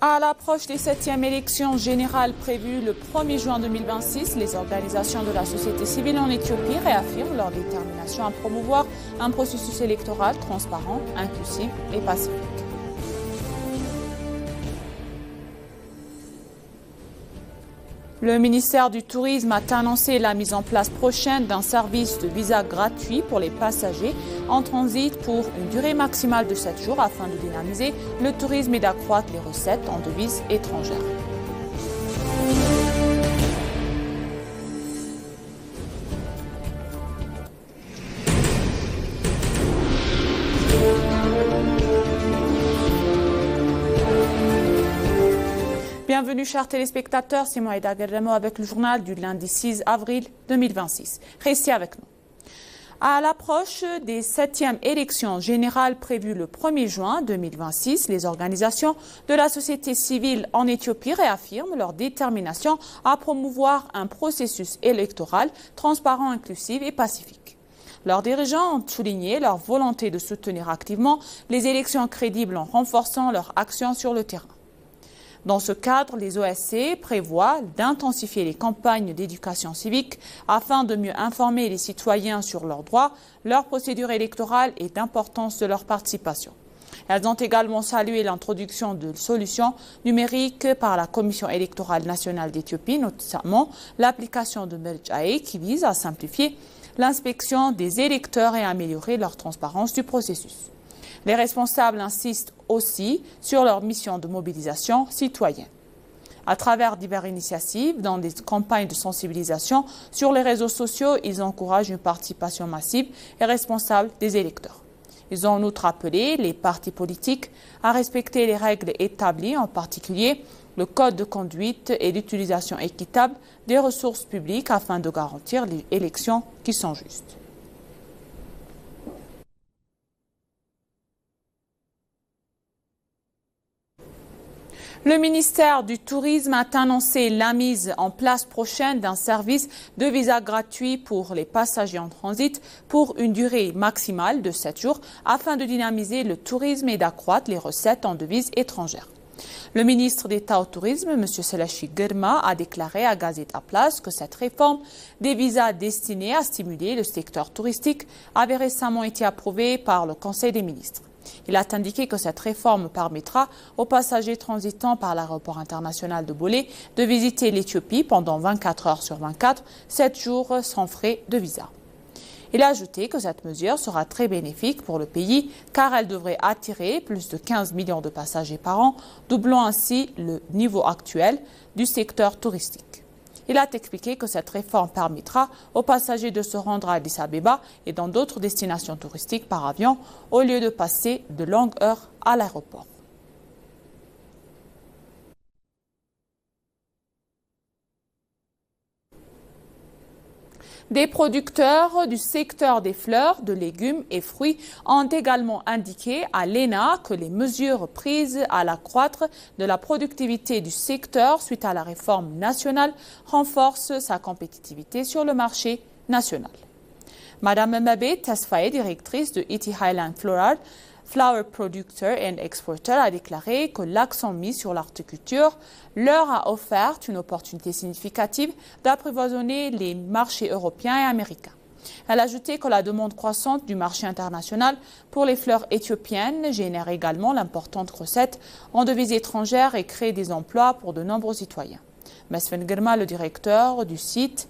À l'approche des 7e élections générales prévues le 1er juin 2026, les organisations de la société civile en Éthiopie réaffirment leur détermination à promouvoir un processus électoral transparent, inclusif et pacifique. Le ministère du Tourisme a annoncé la mise en place prochaine d'un service de visa gratuit pour les passagers en transit pour une durée maximale de 7 jours afin de dynamiser le tourisme et d'accroître les recettes en devises étrangères. Bienvenue chers téléspectateurs, c'est moi Aïda Guerremo avec le journal du lundi 6 avril 2026. Restez avec nous. À l'approche des 7e élections générales prévues le 1er juin 2026, les organisations de la société civile en Éthiopie réaffirment leur détermination à promouvoir un processus électoral transparent, inclusif et pacifique. Leurs dirigeants ont souligné leur volonté de soutenir activement les élections crédibles en renforçant leur action sur le terrain. Dans ce cadre, les OSC prévoient d'intensifier les campagnes d'éducation civique afin de mieux informer les citoyens sur leurs droits, leur procédure électorale et d'importance de leur participation. Elles ont également salué l'introduction de solutions numériques par la Commission électorale nationale d'Éthiopie, notamment l'application de Merjae qui vise à simplifier l'inspection des électeurs et à améliorer leur transparence du processus. Les responsables insistent aussi sur leur mission de mobilisation citoyenne. À travers diverses initiatives, dans des campagnes de sensibilisation sur les réseaux sociaux, ils encouragent une participation massive et responsable des électeurs. Ils ont en outre appelé les partis politiques à respecter les règles établies, en particulier le code de conduite et l'utilisation équitable des ressources publiques afin de garantir les élections qui sont justes. Le ministère du Tourisme a annoncé la mise en place prochaine d'un service de visa gratuit pour les passagers en transit pour une durée maximale de 7 jours afin de dynamiser le tourisme et d'accroître les recettes en devises étrangères. Le ministre d'État au Tourisme, M. Selashi Girma, a déclaré à Gazeta Place que cette réforme des visas destinée à stimuler le secteur touristique avait récemment été approuvée par le Conseil des ministres. Il a indiqué que cette réforme permettra aux passagers transitant par l'aéroport international de Bolé de visiter l'Éthiopie pendant 24 heures sur 24, 7 jours sans frais de visa. Il a ajouté que cette mesure sera très bénéfique pour le pays car elle devrait attirer plus de 15 millions de passagers par an, doublant ainsi le niveau actuel du secteur touristique. Il a expliqué que cette réforme permettra aux passagers de se rendre à Addis Abeba et dans d'autres destinations touristiques par avion au lieu de passer de longues heures à l'aéroport. Des producteurs du secteur des fleurs, de légumes et fruits ont également indiqué à l'ENA que les mesures prises à l'accroître de la productivité du secteur suite à la réforme nationale renforcent sa compétitivité sur le marché national. Madame Mabé Tesfaye, directrice de Iti Highland Flower Producer and Exporter, a déclaré que l'accent mis sur l'horticulture leur a offert une opportunité significative d'apprivoisonner les marchés européens et américains. Elle a ajouté que la demande croissante du marché international pour les fleurs éthiopiennes génère également l'importante recette en devises étrangères et crée des emplois pour de nombreux citoyens. Mesfen Girma, le directeur du site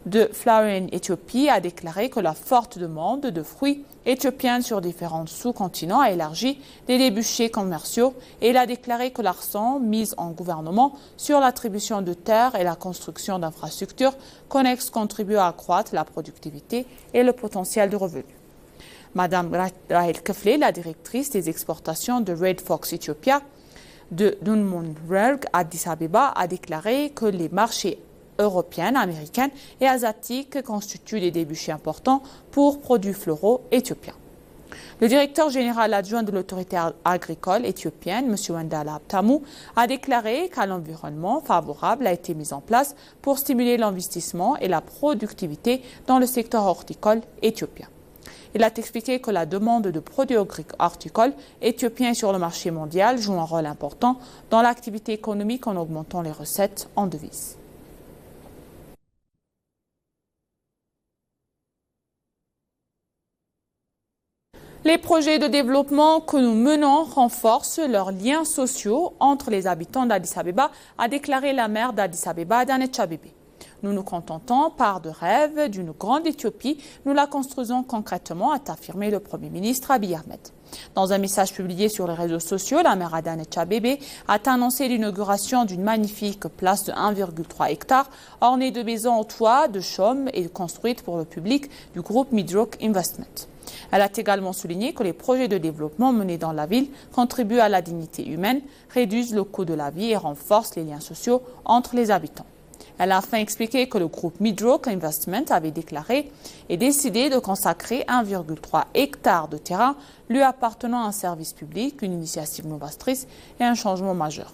de Flower in Ethiopie, a déclaré que la forte demande de fruits éthiopiens sur différents sous-continents a élargi les débouchés commerciaux et il a déclaré que l'accent mis en gouvernement sur l'attribution de terres et la construction d'infrastructures connexes contribue à accroître la productivité et le potentiel de revenus. Madame Rahel Kefle, la directrice des exportations de Red Fox Ethiopia de Dunmonwerg à Addis Abeba, a déclaré que les marchés européennes, américaines et asiatiques constituent des débouchés importants pour produits floraux éthiopiens. Le directeur général adjoint de l'autorité agricole éthiopienne, M. Wendala Abtamu, a déclaré qu'un environnement favorable a été mis en place pour stimuler l'investissement et la productivité dans le secteur horticole éthiopien. Il a expliqué que la demande de produits horticoles éthiopiens sur le marché mondial joue un rôle important dans l'activité économique en augmentant les recettes en devises. Les projets de développement que nous menons renforcent leurs liens sociaux entre les habitants d'Addis Abeba, a déclaré la maire d'Addis Abeba, Adanecha Abebe. Nous nous contentons par de rêve d'une grande Éthiopie, nous la construisons concrètement, a affirmé le Premier ministre Abiy Ahmed. Dans un message publié sur les réseaux sociaux, la maire Adanecha Abebe a annoncé l'inauguration d'une magnifique place de 1,3 hectares ornée de maisons en toit, de chaumes et construite pour le public du groupe Midrock Investment. Elle a également souligné que les projets de développement menés dans la ville contribuent à la dignité humaine, réduisent le coût de la vie et renforcent les liens sociaux entre les habitants. Elle a enfin expliqué que le groupe Midrock Investment avait déclaré et décidé de consacrer 1,3 hectares de terrain lui appartenant à un service public, une initiative novatrice et un changement majeur.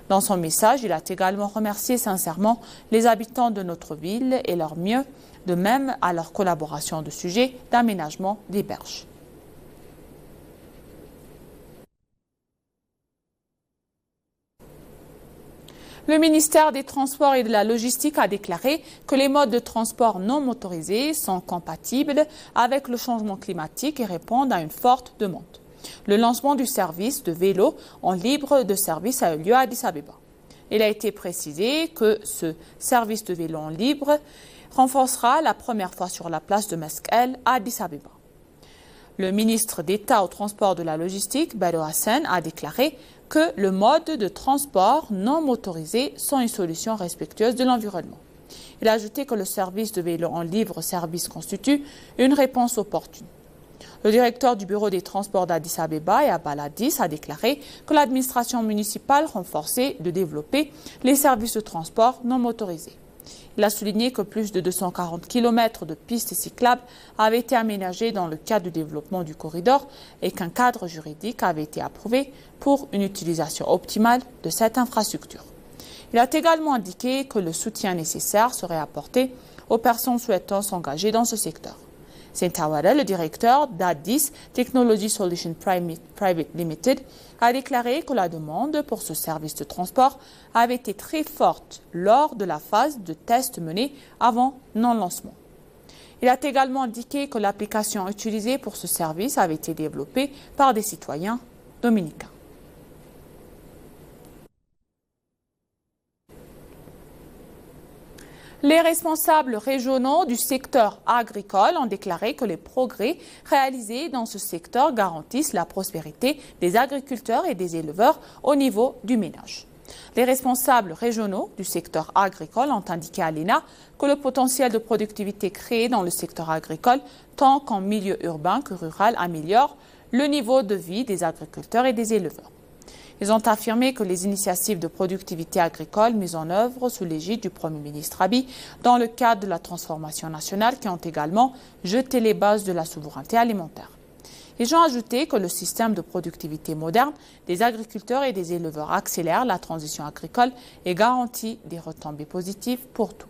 Dans son message, il a également remercié sincèrement les habitants de notre ville et leur mieux, de même à leur collaboration de sujets d'aménagement des berges. Le ministère des Transports et de la Logistique a déclaré que les modes de transport non motorisés sont compatibles avec le changement climatique et répondent à une forte demande. Le lancement du service de vélo en libre de service a eu lieu à Addis Abeba. Il a été précisé que ce service de vélo en libre renforcera la première fois sur la place de Meskel à Addis Abeba. Le ministre d'État au transport de la logistique, Bello Hassan, a déclaré que le mode de transport non motorisé sont une solution respectueuse de l'environnement. Il a ajouté que le service de vélo en libre service constitue une réponse opportune. Le directeur du bureau des transports d'Addis Abeba, Yabal Addis, a déclaré que l'administration municipale renforçait de développer les services de transport non motorisés. Il a souligné que plus de 240 km de pistes cyclables avaient été aménagées dans le cadre du développement du corridor et qu'un cadre juridique avait été approuvé pour une utilisation optimale de cette infrastructure. Il a également indiqué que le soutien nécessaire serait apporté aux personnes souhaitant s'engager dans ce secteur. Sentawara, le directeur d'Addis Technology Solutions Private Limited, a déclaré que la demande pour ce service de transport avait été très forte lors de la phase de test menée avant non-lancement. Il a également indiqué que l'application utilisée pour ce service avait été développée par des citoyens dominicains. Les responsables régionaux du secteur agricole ont déclaré que les progrès réalisés dans ce secteur garantissent la prospérité des agriculteurs et des éleveurs au niveau du ménage. Les responsables régionaux du secteur agricole ont indiqué à l'ENA que le potentiel de productivité créé dans le secteur agricole, tant qu'en milieu urbain que rural, améliore le niveau de vie des agriculteurs et des éleveurs. Ils ont affirmé que les initiatives de productivité agricole mises en œuvre sous l'égide du Premier ministre Abiy dans le cadre de la transformation nationale qui ont également jeté les bases de la souveraineté alimentaire. Ils ont ajouté que le système de productivité moderne des agriculteurs et des éleveurs accélère la transition agricole et garantit des retombées positives pour tous.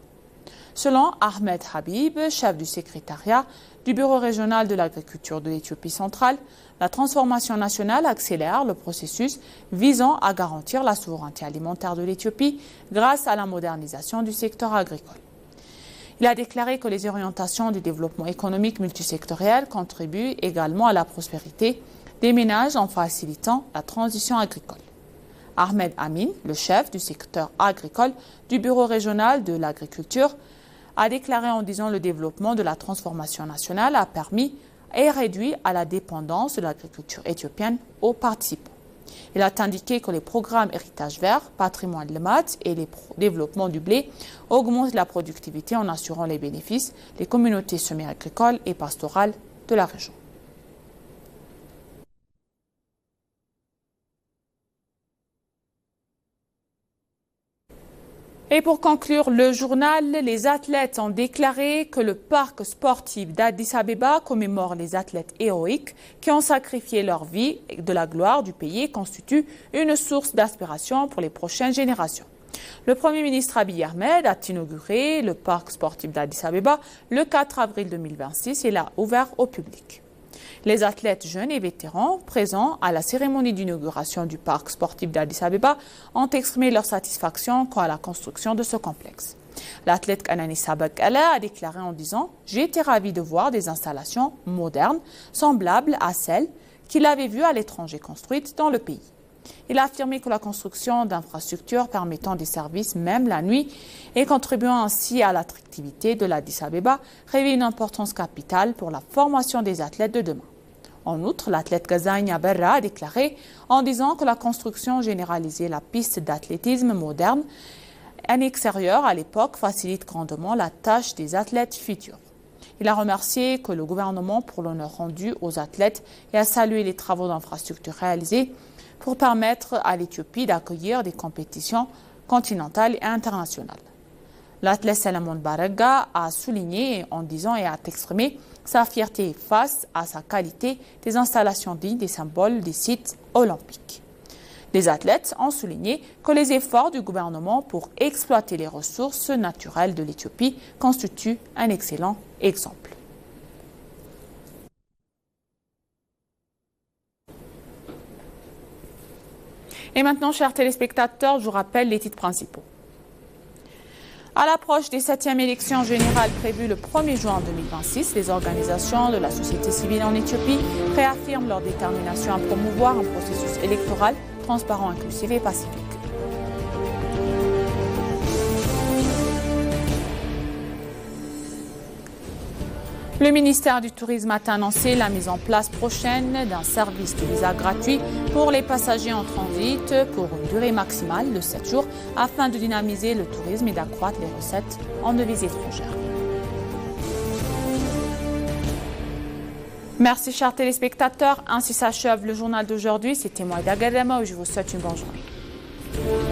Selon Ahmed Habib, chef du secrétariat du Bureau régional de l'agriculture de l'Éthiopie centrale, la transformation nationale accélère le processus visant à garantir la souveraineté alimentaire de l'Éthiopie grâce à la modernisation du secteur agricole. Il a déclaré que les orientations du développement économique multisectoriel contribuent également à la prospérité des ménages en facilitant la transition agricole. Ahmed Amin, le chef du secteur agricole du Bureau régional de l'agriculture, a déclaré en disant le développement de la transformation nationale a permis et réduit à la dépendance de l'agriculture éthiopienne aux participants. Il a indiqué que les programmes Héritage vert, Patrimoine de maths et les développements du blé augmentent la productivité en assurant les bénéfices des communautés semi-agricoles et pastorales de la région. Et pour conclure le journal, les athlètes ont déclaré que le parc sportif d'Addis Abeba commémore les athlètes héroïques qui ont sacrifié leur vie et de la gloire du pays et constitue une source d'aspiration pour les prochaines générations. Le Premier ministre Abiy Ahmed a inauguré le parc sportif d'Addis Abeba le 4 avril 2026 et l'a ouvert au public. Les athlètes jeunes et vétérans présents à la cérémonie d'inauguration du parc sportif d'Addis Abeba ont exprimé leur satisfaction quant à la construction de ce complexe. L'athlète Kanani Sabakala a déclaré en disant « J'ai été ravi de voir des installations modernes, semblables à celles qu'il avait vues à l'étranger construites dans le pays ». Il a affirmé que la construction d'infrastructures permettant des services même la nuit et contribuant ainsi à l'attractivité de l'Addis Abeba revêt une importance capitale pour la formation des athlètes de demain. En outre, l'athlète Gazania Berra a déclaré en disant que la construction généralisée de la piste d'athlétisme moderne en extérieur à l'époque facilite grandement la tâche des athlètes futurs. Il a remercié que le gouvernement pour l'honneur rendu aux athlètes et a salué les travaux d'infrastructure réalisés pour permettre à l'Éthiopie d'accueillir des compétitions continentales et internationales. L'athlète Salamon Baraga a souligné en disant et a exprimé sa fierté face à sa qualité des installations dignes des symboles des sites olympiques. Les athlètes ont souligné que les efforts du gouvernement pour exploiter les ressources naturelles de l'Éthiopie constituent un excellent exemple. Et maintenant, chers téléspectateurs, je vous rappelle les titres principaux. À l'approche des 7e élections générales prévues le 1er juin 2026, les organisations de la société civile en Éthiopie réaffirment leur détermination à promouvoir un processus électoral transparent, inclusif et pacifique. Le ministère du Tourisme a annoncé la mise en place prochaine d'un service de visa gratuit pour les passagers en transit pour une durée maximale de 7 jours afin de dynamiser le tourisme et d'accroître les recettes en devises étrangères. Merci chers téléspectateurs, ainsi s'achève le journal d'aujourd'hui. C'était moi Dagadama et je vous souhaite une bonne journée.